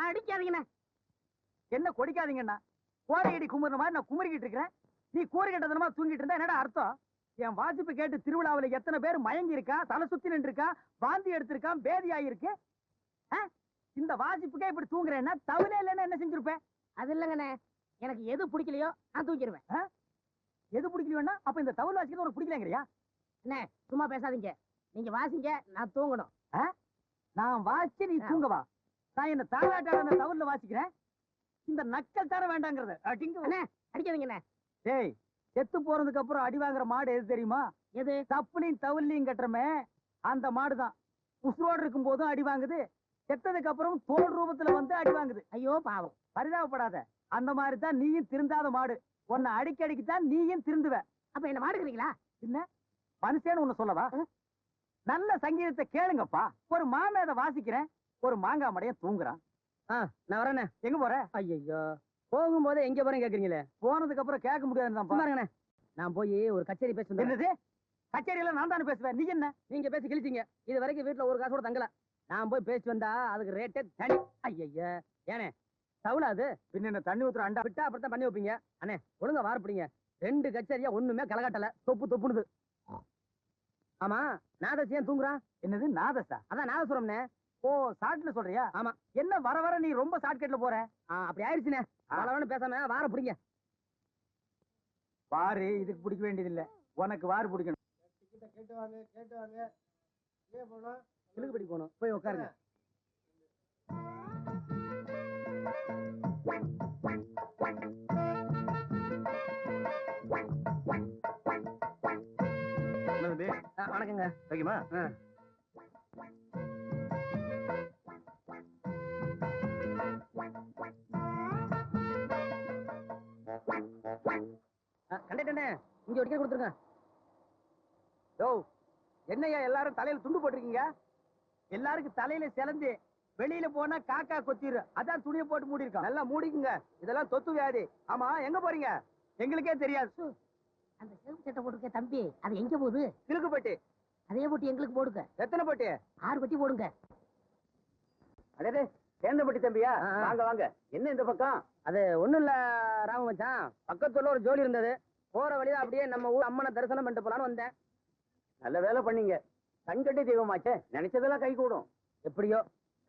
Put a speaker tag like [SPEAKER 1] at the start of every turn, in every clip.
[SPEAKER 1] அடிக்காதீங்கண்ணா. என்ன கொடிக்காதீங்கண்ணா? கோரையடி குமுற மாதிரி நான் குமரிக்கிட்டு இருக்கிறேன். நீ கோரி கட்டதனமா தூங்கிட்டு இருந்தா என்னடா அர்த்தம்? என் வாசிப்பு கேட்டு திருவிழாவில் எத்தனை பேர் மயங்கி இருக்கா, தலை சுத்தி நின்று இருக்கா, வாந்தி எடுத்திருக்கான், பேதி ஆயிருக்கு. இந்த வாசிப்புக்கே இப்படி தூங்குறேன்னா தவிர இல்லைன்னா என்ன செஞ்சிருப்பேன்? அது இல்லங்கண்ணே, எனக்கு எது பிடிக்கலையோ நான் தூங்கிடுவேன். எது பிடிக்கலையோன்னா அப்ப இந்த தவுல் வாசிக்கிறது உனக்கு பிடிக்கலங்கிறியா? என்ன சும்மா பேசாதீங்க. நீங்க வாசிங்க, நான் தூங்கணும். நான் வாசிச்சு நீ தூங்கவா? நான் என்ன தாளாட்டாட அந்த தவுல்ல வாசிக்கிறேன். இந்த நக்கல் தர வேண்டாங்கிறது அடிக்காதீங்கண்ணே. டேய், செத்து போறதுக்கு அப்புறம் அடி வாங்குற மாடு எது தெரியுமா? எது? தப்புலையும் தவுல்லையும் கட்டுறமே அந்த மாடுதான். உசுரோடு இருக்கும் போதும் அடி வாங்குது, செத்ததுக்கு அப்புறம் தோல் ரூபத்துல வந்து அடி வாங்குது. ஐயோ பாவம், பரிதாபப்படாத. அந்த மாதிரி தான் நீயும் திருந்தாத மாடு. உன்னை அடிக்கடிக்கு தான் நீயும் திருந்துவ. அப்ப என்ன மாடுக்கிறீங்களா? என்ன மனுஷன்னு ஒண்ணு சொல்லவா? நல்ல சங்கீதத்தை கேளுங்கப்பா. ஒரு மாமேத வாசிக்கிறேன், ஒரு மாங்காய் மடைய தூங்குறான். நான் வரேன். எங்க போற? ஐயோ, போகும்போது எங்க போறேன் கேக்குறீங்களே. போனதுக்கு அப்புறம் கேட்க முடியாதுன்னு பாருங்க. நான் போய் ஒரு கச்சேரி பேச. என்னது கச்சேரியில? நான் தானே பேசுவேன், நீ என்ன? நீங்க பேசி கிழிச்சிங்க. இது வரைக்கும் வீட்டுல ஒரு காசோட தங்கல. நான் போய் பேசி வந்தா அதுக்கு ரேட்டே தனி. ஐயா ஏனே தவுலாது பின்ன தண்ணி ஊத்துற அண்டா விட்டா அப்படித்தான் பண்ணி வைப்பீங்க. அண்ணே ஒழுங்கா வாரப்பிடிங்க. 2 கச்சேரியா ஒண்ணுமே கலகாட்டல, தொப்பு தொப்புனுது. ஆமா, நாதஸ் ஏன் தூங்குறான்? என்னது நாதஸா? அதான் நாதசுரம்னே. ஓ, ஷார்ட்ல சொல்றியா? ஆமா. என்ன வர வர நீ ரொம்ப ஷார்ட்கட்ல போற? அப்படி ஆயிடுச்சுனே. வளவன்னு பேசாம வார பிடிங்க. வாரு இதுக்கு பிடிக்க வேண்டியது இல்ல, உனக்கு வாரு பிடிக்கணும். கேட்டு வாங்க, கேட்டு வாங்க. ஏன் போனோம்? கிழக்குப்படி போனோம். போய் உட்காருங்க. வணக்கங்க. ஓகேமா? கண்டே இங்க ஒரு டிக்கெட் கொடுத்துருங்க. என்னையா எல்லாரும் தலையில துண்டு போட்டிருக்கீங்க? எல்லாருக்கும் தலையில சிலந்து வெளியில போனா காக்கா கொத்திரு. அதான் துணியை போட்டு மூடி இருக்கோம். நல்லா மூடிக்குங்க, இதெல்லாம் தொத்து வியாதி. ஆமா, எங்க போறீங்க? எங்களுக்கே தெரியாது. அந்த செருப்பு சட்டை போட்டுக்க தம்பி, அது எங்க போகுது? கிழக்கு பட்டி. அதே போட்டி எங்களுக்கு போடுங்க. எத்தனை பட்டி? 6 பட்டி போடுங்க. அடே சேர்ந்த பட்டி தம்பியா? வாங்க வாங்க. என்ன இந்த பக்கம்? அது ஒண்ணும் இல்ல ராம மச்சான், பக்கத்துல ஒரு ஜோலி இருந்தது. போற வழியா அப்படியே நம்ம ஊர் அம்மனை தரிசனம் பண்ணிட்டு போலான்னு வந்தேன். நல்ல வேலை பண்ணீங்க. கண்கட்டி தெய்வமாச்சே, நினைச்சதெல்லாம் கை கூடும். எப்படியோ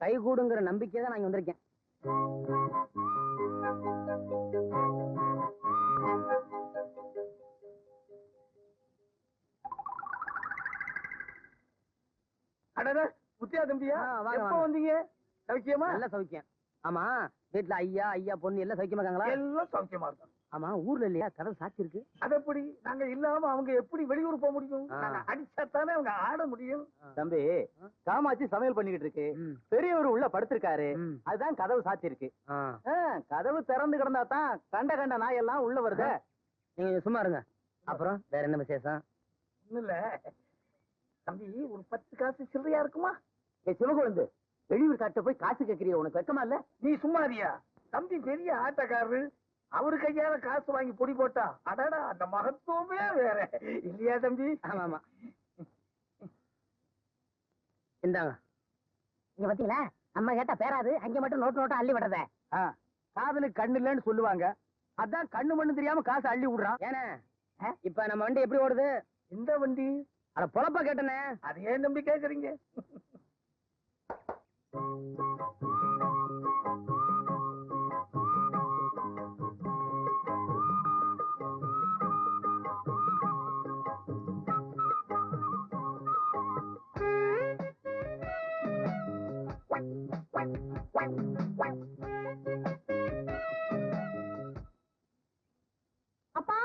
[SPEAKER 1] கை கூடுங்கிற நம்பிக்கை தான் நான் வந்திருக்கேன். அடடா முத்தியா தம்பியா, எப்ப வந்தீங்க? சௌக்கியமா? நல்ல சௌக்கியம். ஆமா, வீட்டுல ஐயா ஐயா பொண்ணு எல்லாம் சௌக்கியமா இருக்காங்களா? எல்லாம் சௌக்கியமா இருக்காங்க. ஆமா, ஊர்ல இல்லையா கதவு சாட்சி இருக்கு? அது எப்படி? நாங்க இல்லாம அவங்க எப்படி வெளியூர் போக முடியும்? அடிச்சாத்தானே அவங்க ஆட முடியும். தம்பி, காமாட்சி சமையல் பண்ணிக்கிட்டு இருக்கு, பெரியவர் உள்ள படுத்திருக்காரு, அதுதான் கதவு சாட்சி இருக்கு. கதவு திறந்து கிடந்தா தான் கண்ட கண்ட நாய் எல்லாம் உள்ள வருது. நீங்க சும்மா இருங்க. அப்புறம் வேற என்ன விசேஷம்? இல்ல தம்பி, ஒரு 10 காசு சில்லறையா இருக்குமா? சிவகுழந்து, வெளியூர் காட்ட போய் காசு கேட்கிறிய, உனக்கு வெக்கமா இல்ல? நீ சும்மாரியா? தம்பி பெரிய ஆட்டக்காரரு, அவரு கையால காசு வாங்கி பொடி போட்டா அடடா அந்த மகத்துவமே வேற இல்லையா தம்பி? ஆமா ஆமா. இந்தாங்க. இங்க பாத்தீங்களா, அம்மா கேட்டா பேராது, அங்க மட்டும் நோட்டு நோட்டா அள்ளி விடுறத. காதலுக்கு கண்ணு இல்லன்னு சொல்லுவாங்க, அதான் கண்ணு மண்ணு தெரியாம காசு அள்ளி விடுறான். ஏன்னா இப்ப நம்ம வண்டி எப்படி ஓடுது? இந்த வண்டி அட பொழப்பா கேட்டனே. அது ஏன் தம்பி கேக்குறீங்க?
[SPEAKER 2] அப்பா,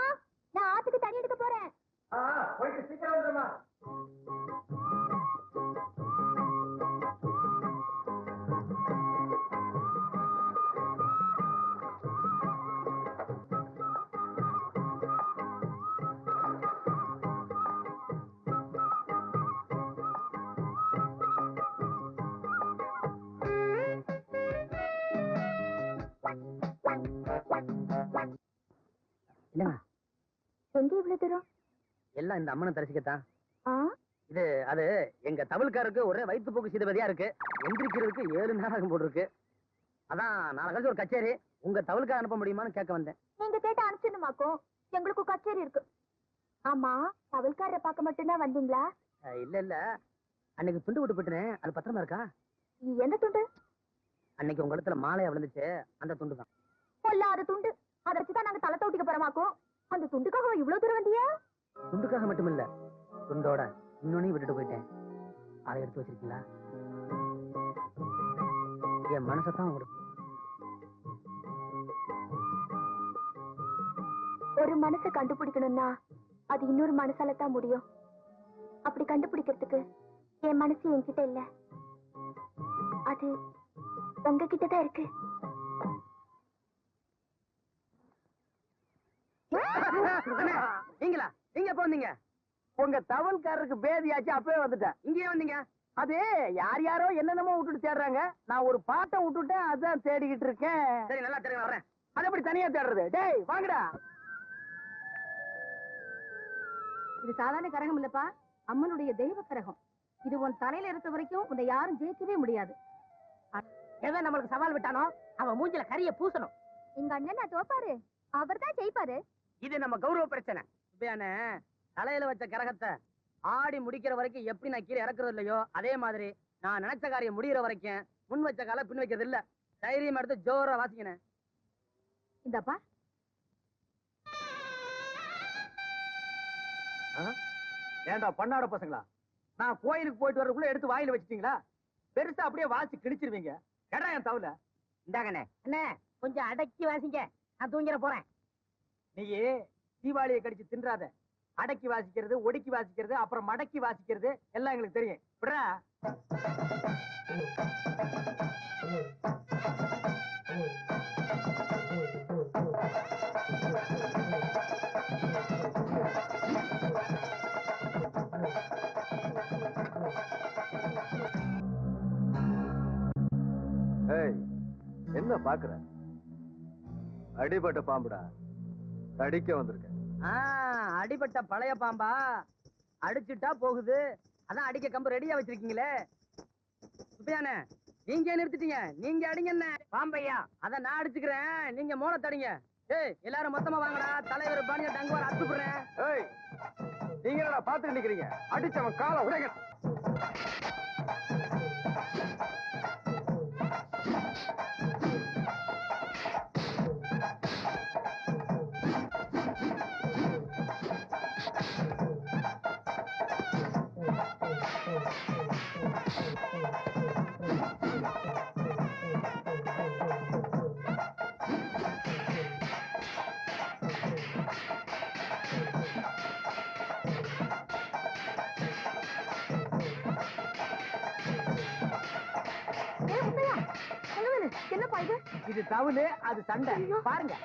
[SPEAKER 2] நான் ஆத்துக்கு தண்ணி எடுக்க போறேன்.
[SPEAKER 1] போயிட்டு சீக்கிரம் வந்துடுமா.
[SPEAKER 2] எங்க இவ்வளவு தூரம்?
[SPEAKER 3] இந்த அம்மனை தரிசிக்கத்தான்.
[SPEAKER 2] ஆ?
[SPEAKER 3] இது அது எங்க தவிழ்காருக்கு ஒரே வயிற்று போக்கு சீதபதியா இருக்கு. எந்திரிக்கிறதுக்கு 7 நேரம் போட்டிருக்கு. அதான் நாளை கழிச்சு ஒரு கச்சேரி, உங்க தவிழ்கார அனுப்ப முடியுமான்னு கேட்க வந்தேன்.
[SPEAKER 2] நீங்க கேட்ட அனுப்பிச்சிடமாக்கும். எங்களுக்கு கச்சேரி இருக்கு. ஆமா, தவல்காரரை பார்க்க மட்டும்தான் வந்தீங்களா?
[SPEAKER 3] இல்ல அன்னைக்கு துண்டு விட்டு போட்டுனேன், அது பத்திரமா இருக்கா?
[SPEAKER 2] எந்த துண்டு?
[SPEAKER 3] அன்னைக்கு உங்க இடத்துல மாலையா விழுந்துச்சு, அந்த துண்டு தான்.
[SPEAKER 2] பொல்லாத துண்டு. அதை வச்சுதான் நாங்க தலை தோட்டிக்க போறோமாக்கும். அந்த துண்டுக்காக இவ்வளவு தூரம் வந்தியா?
[SPEAKER 3] துண்டுக்காக மட்டும் இல்ல, துண்டோட இன்னொன்னையும் விட்டுட்டு போயிட்டேன். அதை எடுத்து வச்சிருக்கீங்களா? என் மனசத்தான் உங்களுக்கு.
[SPEAKER 2] ஒரு மனசை கண்டுபிடிக்கணும்னா அது இன்னொரு மனசால தான் முடியும். அப்படி கண்டுபிடிக்கிறதுக்கு என் மனசு என்கிட்ட இல்ல, அது உங்ககிட்ட தான் இருக்கு.
[SPEAKER 3] நீங்களா? நீங்க எப்ப வந்தீங்க?
[SPEAKER 1] உங்க தவல்காரருக்கு பேதியாச்சு, அப்பவே வந்துட்டேன்.
[SPEAKER 3] இங்கேயே வந்தீங்க?
[SPEAKER 1] அது யார் யாரோ என்னென்னமோ விட்டுட்டு தேடுறாங்க. நான் ஒரு பாட்டை விட்டுட்டேன், அதான் தேடிக்கிட்டு இருக்கேன்.
[SPEAKER 3] சரி, நல்லா தெரியும், வரேன்.
[SPEAKER 1] அது எப்படி தனியா தேடுறது? டேய் வாங்கடா.
[SPEAKER 4] இது சாதாரண கரகம் இல்லப்பா, அம்மனுடைய தெய்வ கரகம். இது உன் தலையில இருக்க வரைக்கும் உன்னை யாரும் ஜெயிக்கவே முடியாது.
[SPEAKER 1] எவன் நம்மளுக்கு சவால் விட்டானோ அவன் மூஞ்சில கரிய பூசணும்.
[SPEAKER 2] எங்க அண்ணன் நான் தோப்பாரு, அவர் தான் ஜெயிப்பாரு.
[SPEAKER 3] இது நம்ம கௌரவ பிரச்சனை. இப்பயானே தலையில வச்ச கரகத்தை ஆடி முடிக்கிற வரைக்கும் எப்படி நான் கீழே இறக்குறது இல்லையோ, அதே மாதிரி நான் நினைச்ச காரியம் முடிகிற வரைக்கும் முன் வச்ச கால பின் வைக்கிறது இல்ல. தைரியம் எடுத்து ஜோரா வாசிக்கினேன்.
[SPEAKER 4] இந்தப்பா
[SPEAKER 1] ஏண்டா பண்ணாட பசங்களா, நான் கோயிலுக்கு போயிட்டு வரக்குள்ள எடுத்து வாயில வச்சிட்டீங்களா? பெருசா அப்படியே வாசி கிழிச்சிருவீங்க. எடா என் தவுல.
[SPEAKER 3] இந்தாங்கண்ணே.
[SPEAKER 4] அண்ணே கொஞ்சம் அடக்கி வாசிங்க, நான் தூங்கிட போறேன்.
[SPEAKER 1] நீயே தீபாவளியை கடிச்சு தின்றாத. அடக்கி வாசிக்கிறது, ஒடுக்கி வாசிக்கிறது, அப்புறம் மடக்கி வாசிக்கிறது எல்லாம் எங்களுக்கு தெரியும். விடுறா.
[SPEAKER 5] என்ன பாக்குற? அடிபட்ட பாம்புடா, கடிக்க வந்திருக்க.
[SPEAKER 3] அடிபட்ட பழைய பாம்பா? அடிச்சுட்டா போகுது, அதான் அடிக்க கம்பு ரெடியா வச்சிருக்கீங்களே. இப்பயானே நீங்க நிறுத்திட்டீங்க, நீங்க அடிங்க. என்ன பாம்பையா? அத நான் அடிச்சுக்கிறேன், நீங்க மோள தடிங்க. ஏய் எல்லாரும் மொத்தமா வாங்கடா, தலைவர் பாணிய டங்குவார் அத்துப்புறேன்.
[SPEAKER 5] ஏய் நீங்க என்னடா பாத்துட்டு நிக்கிறீங்க? அடிச்சவன் காலை உடைங்க.
[SPEAKER 2] என்னப்பா இது?
[SPEAKER 1] இது தவுலு, அது சண்டை. பாருங்க.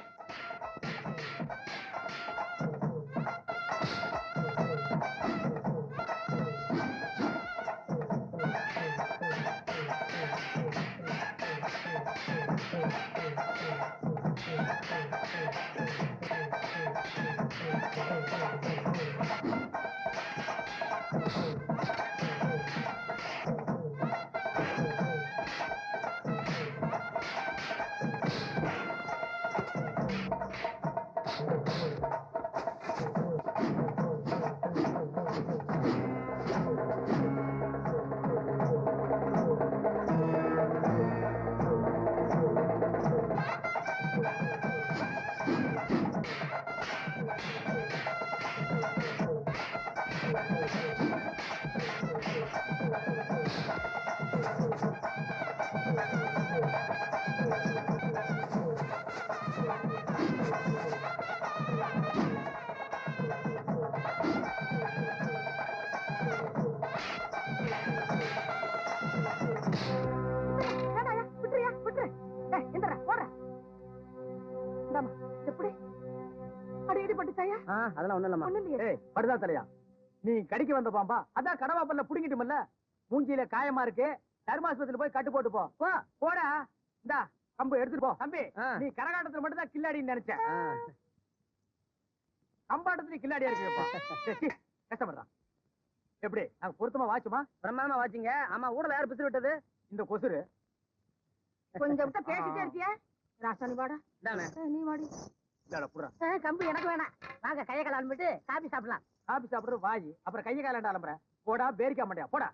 [SPEAKER 3] அதெல்லாம் ஒண்ணும் இல்லம்மா.
[SPEAKER 1] ஏய் படுதா தலையா, நீ கடிக்க வந்த பாம்பா? அதான் கடவா பல்ல புடுங்கிட்டுமல்ல. மூஞ்சியில காயமா இருக்கு, தர்மாஸ்பத்திரியில போய் கட்டு போட்டு போ. போடா. இந்தா கம்பு எடுத்துட்டு போ. தம்பி நீ கரகாட்டத்துல மட்டும் தான் கில்லாடின்னு நினைச்சேன். கம்பாட்டத்துல கில்லாடியா இருக்கு. கஷ்டப்படுறான். எப்படி நாங்க பொருத்தமா வாச்சுமா?
[SPEAKER 3] பிரம்மாமா வாச்சிங்க. ஆமா, ஊடல யார் பிசிறு விட்டது?
[SPEAKER 1] இந்த கொசுரு.
[SPEAKER 4] கொஞ்சம் விட்ட பேசிட்டே இருக்கியா? ராசாணி வாடா.
[SPEAKER 3] இதானே.
[SPEAKER 4] நீ வாடி.
[SPEAKER 1] இல்லடா புடுறா.
[SPEAKER 4] கம்பு எனக்கு வேணாம். வாங்க கையை கலாம்பிட்டு காபி சாப்பிடலாம்.
[SPEAKER 1] காபி சாப்பிடுற வாயி, அப்புறம் கையை காலண்டா அலம்புற. போடா பேரிக்கா மாட்டியா போடா.